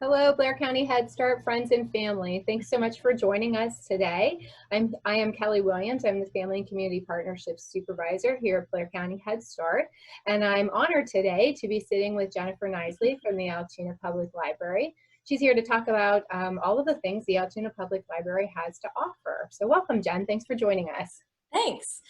Hello, Blair County Head Start friends and family. Thanks so much for joining us today. I am Koelle Williams. I'm the Family and Community Partnerships Supervisor here at Blair County Head Start. And I'm honored today to be sitting with Jennifer Knisley from the Altoona Public Library. She's here to talk about all of the things the Altoona Public Library has to offer. So welcome, Jen. Thanks for joining us. Thanks.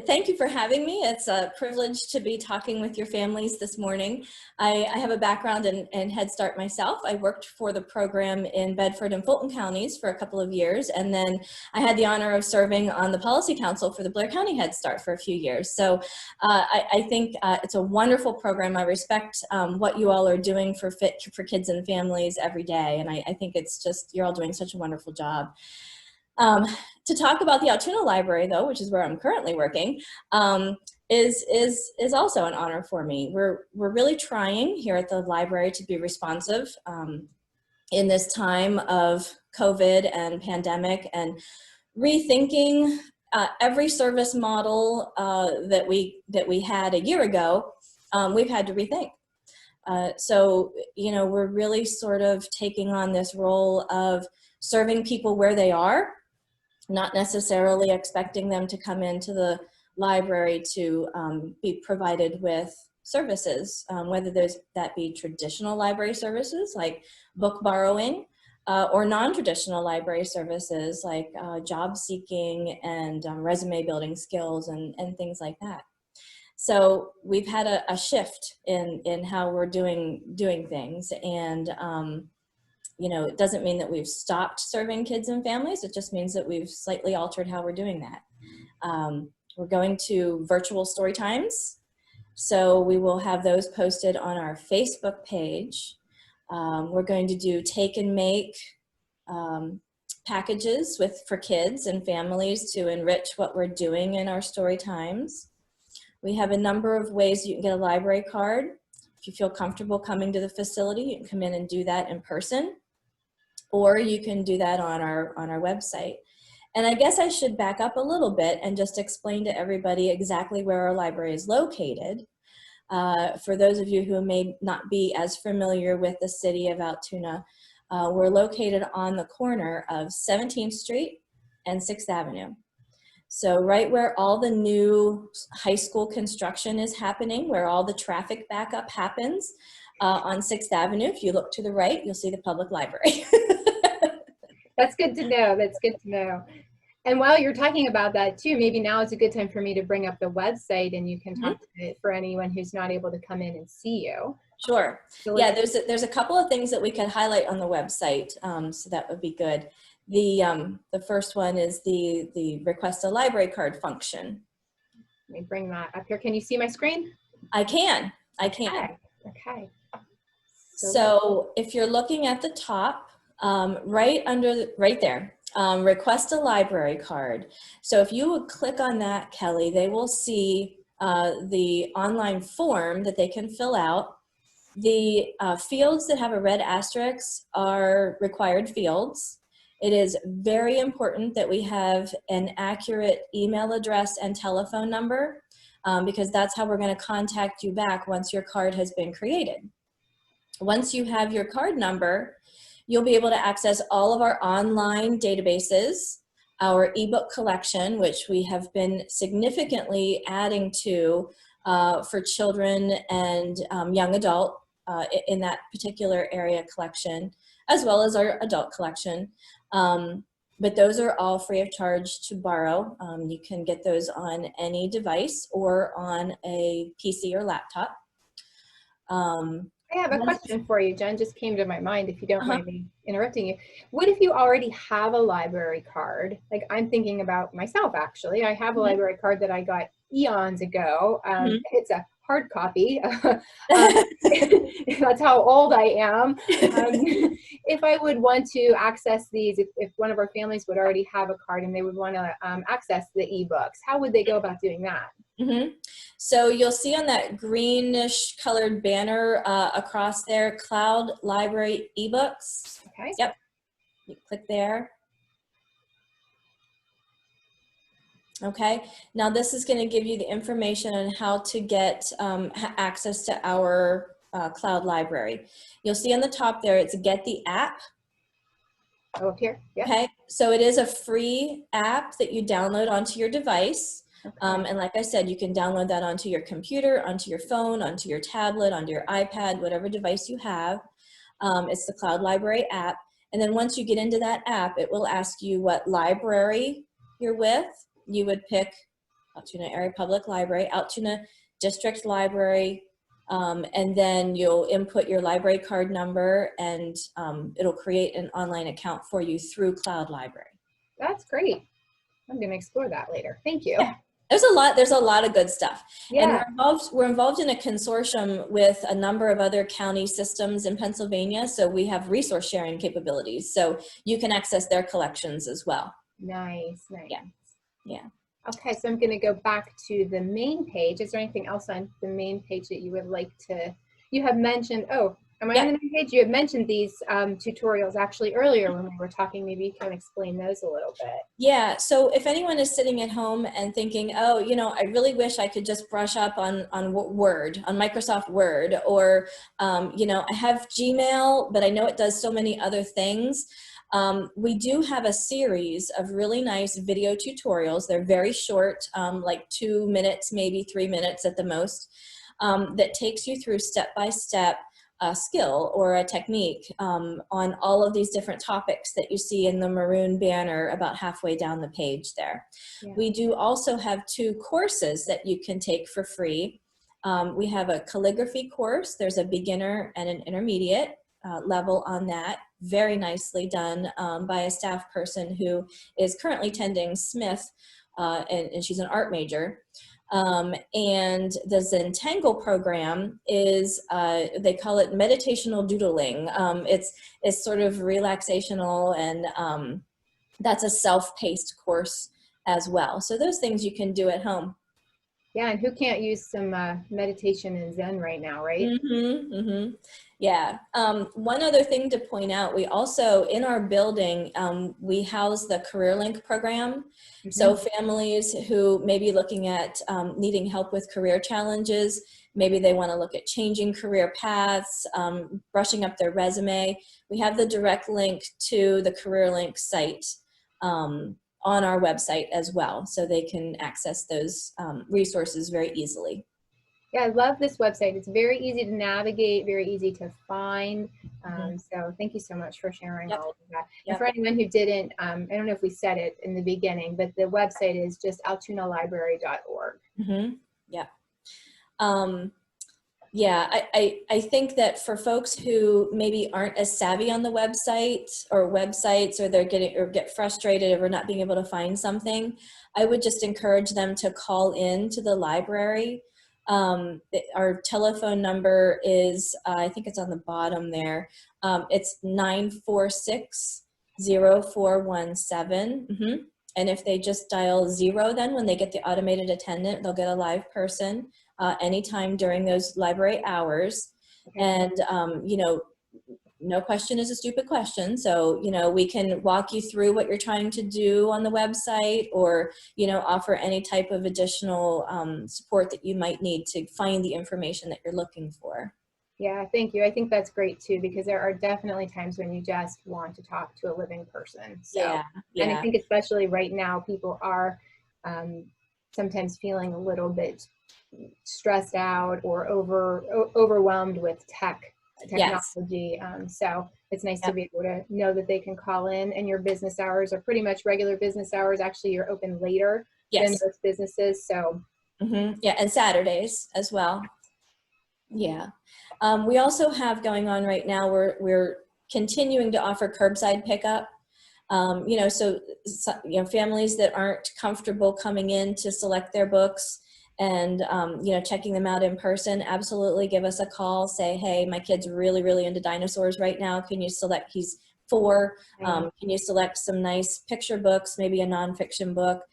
Thank you for having me. It's a privilege to be talking with your families this morning. I have a background in Head Start myself. I worked for the program in Bedford and Fulton counties for a couple of years, and then I had the honor of serving on the Policy Council for the Blair County Head Start for a few years. So I think it's a wonderful program. I respect what you all are doing for kids and families every day, and I think it's just, you're all doing such a wonderful job. To talk about the Altoona Library, though, which is where I'm currently working, is also an honor for me. We're really trying here at the library to be responsive in this time of COVID and pandemic, and rethinking every service model that we had a year ago. We've had to rethink. So, you know, we're really sort of taking on this role of serving people where they are, not necessarily expecting them to come into the library to be provided with services, whether that be traditional library services like book borrowing, or non-traditional library services like job seeking and resume building skills and things like that. So we've had a shift in how we're doing things, and you know, it doesn't mean that we've stopped serving kids and families. It just means that we've slightly altered how we're doing that. We're going to virtual story times. So we will have those posted on our Facebook page. We're going to do take and make packages for kids and families to enrich what we're doing in our story times. We have a number of ways you can get a library card. If you feel comfortable coming to the facility, you can come in and do that in person, or you can do that on our website. And I guess I should back up a little bit and just explain to everybody exactly where our library is located. For those of you who may not be as familiar with the city of Altoona, we're located on the corner of 17th Street and 6th Avenue. So right where all the new high school construction is happening, where all the traffic backup happens, on 6th Avenue, if you look to the right, you'll see the public library. That's good to know. That's good to know. And while you're talking about that too, maybe now is a good time for me to bring up the website, and you can talk to it for anyone who's not able to come in and see you. Sure. So yeah, there's a couple of things that we could highlight on the website, so that would be good. The first one is the request a library card function. Let me bring that up here. Can you see my screen? I can. Okay. So if you're looking at the top, right there, request a library card. So if you would click on that, Kelly, they will see the online form that they can fill out. The fields that have a red asterisk are required fields. It is very important that we have an accurate email address and telephone number, because that's how we're going to contact you back once your card has been created. Once you have your card number, you'll be able to access all of our online databases, our ebook collection, which we have been significantly adding to for children and young adult in that particular area collection, as well as our adult collection. But those are all free of charge to borrow. You can get those on any device or on a PC or laptop. I have a question for you, Jen. Just came to my mind, if you don't mind me interrupting you. What if you already have a library card? Like, I'm thinking about myself, actually. I have a library card that I got eons ago. It's a hard copy. That's how old I am. If I would want to access these, if one of our families would already have a card and they would want to access the ebooks, how would they go about doing that? So you'll see on that greenish colored banner across there, Cloud Library eBooks. Okay. Yep. You click there. Okay, now this is going to give you the information on how to get access to our Cloud Library. You'll see on the top there, it's Get the App. Oh, up here, yeah. Okay, so it is a free app that you download onto your device. Okay. And like I said, you can download that onto your computer, onto your phone, onto your tablet, onto your iPad, whatever device you have. It's the Cloud Library app. And then once you get into that app, it will ask you what library you're with. You would pick Altoona Area Public Library, Altoona District Library, and then you'll input your library card number, and it'll create an online account for you through Cloud Library. That's great. I'm going to explore that later. Thank you. Yeah. There's a lot of good stuff. Yeah. And we're involved in a consortium with a number of other county systems in Pennsylvania. So we have resource sharing capabilities. So you can access their collections as well. Nice, nice. Yeah. Yeah. Okay, so I'm going to go back to the main page. Is there anything else on the main page that you would like to, you have mentioned, oh, am I on the main page? You have mentioned these tutorials actually earlier when we were talking. Maybe you can explain those a little bit. Yeah, so if anyone is sitting at home and thinking, oh, you know, I really wish I could just brush up on Word, on Microsoft Word, or, you know, I have Gmail, but I know it does so many other things. We do have a series of really nice video tutorials. They're very short, like 2 minutes, maybe 3 minutes at the most, that takes you through step-by-step a skill or a technique on all of these different topics that you see in the maroon banner about halfway down the page there. Yeah. We do also have 2 courses that you can take for free. We have a calligraphy course. There's a beginner and an intermediate level on that. Very nicely done by a staff person who is currently attending Smith, and she's an art major. And the Zentangle program is, they call it meditational doodling. It's sort of relaxational, and that's a self-paced course as well. So those things you can do at home. Yeah, and who can't use some meditation and Zen right now, right? Mm-hmm, mm-hmm. Yeah. One other thing to point out, we also, in our building, we house the CareerLink program. Mm-hmm. So families who may be looking at needing help with career challenges, maybe they want to look at changing career paths, brushing up their resume, we have the direct link to the CareerLink site on our website as well, so they can access those resources very easily. Yeah, I love this website. It's very easy to navigate, very easy to find. So thank you so much for sharing all of that. And for anyone who didn't, I don't know if we said it in the beginning, but the website is just altoonalibrary.org. Mm-hmm. Yeah. Yeah, I think that for folks who maybe aren't as savvy on the website or websites, or get frustrated over not being able to find something, I would just encourage them to call in to the library. Our telephone number is, I think it's on the bottom there. It's 946-0417. Mm-hmm. And if they just dial 0, then when they get the automated attendant, they'll get a live person anytime during those library hours. Okay. And, you know, no question is a stupid question. So, you know, we can walk you through what you're trying to do on the website, or, you know, offer any type of additional support that you might need to find the information that you're looking for. Yeah, thank you. I think that's great too, because there are definitely times when you just want to talk to a living person. So, yeah. And I think especially right now, people are sometimes feeling a little bit stressed out or overwhelmed with technology. Yes. So it's nice to be able to know that they can call in, and your business hours are pretty much regular business hours. Actually, you're open later than most businesses. So yeah, and Saturdays as well. Yeah. We also have going on right now, we're continuing to offer curbside pickup. You know, so you know, families that aren't comfortable coming in to select their books and, you know, checking them out in person, absolutely give us a call. Say, hey, my kid's really, really into dinosaurs right now. Can you select, he's 4, can you select some nice picture books, maybe a nonfiction book?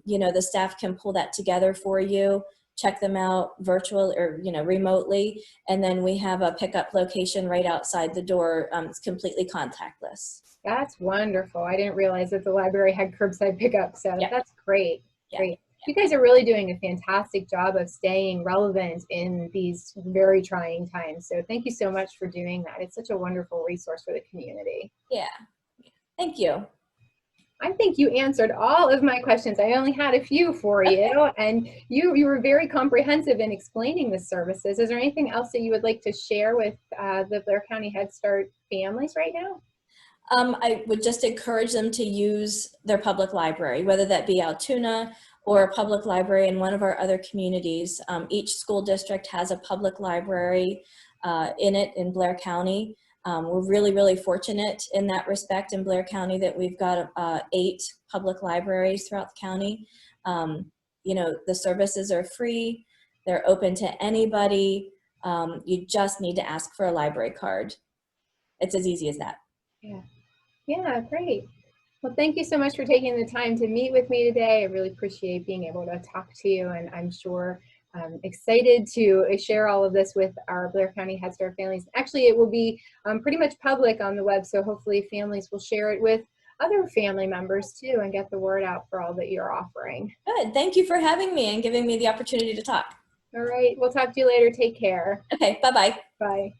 You know, the staff can pull that together for you, check them out virtual or, you know, remotely. And then we have a pickup location right outside the door. It's completely contactless. That's wonderful. I didn't realize that the library had curbside pickup. So that's great. Yeah. Great. You guys are really doing a fantastic job of staying relevant in these very trying times. So thank you so much for doing that. It's such a wonderful resource for the community. Yeah, thank you. I think you answered all of my questions. I only had a few for you, and you were very comprehensive in explaining the services. Is there anything else that you would like to share with the Blair County Head Start families right now? I would just encourage them to use their public library, whether that be Altoona or a public library in one of our other communities. Each school district has a public library in it in Blair County. We're really, really fortunate in that respect in Blair County that we've got 8 public libraries throughout the county. You know, the services are free. They're open to anybody. You just need to ask for a library card. It's as easy as that. Yeah. Yeah, great. Well, thank you so much for taking the time to meet with me today. I really appreciate being able to talk to you, and I'm sure excited to share all of this with our Blair County Head Start families. Actually, it will be pretty much public on the web, so hopefully families will share it with other family members too and get the word out for all that you're offering. Good. Thank you for having me and giving me the opportunity to talk. All right. We'll talk to you later. Take care. Okay. Bye-bye. Bye.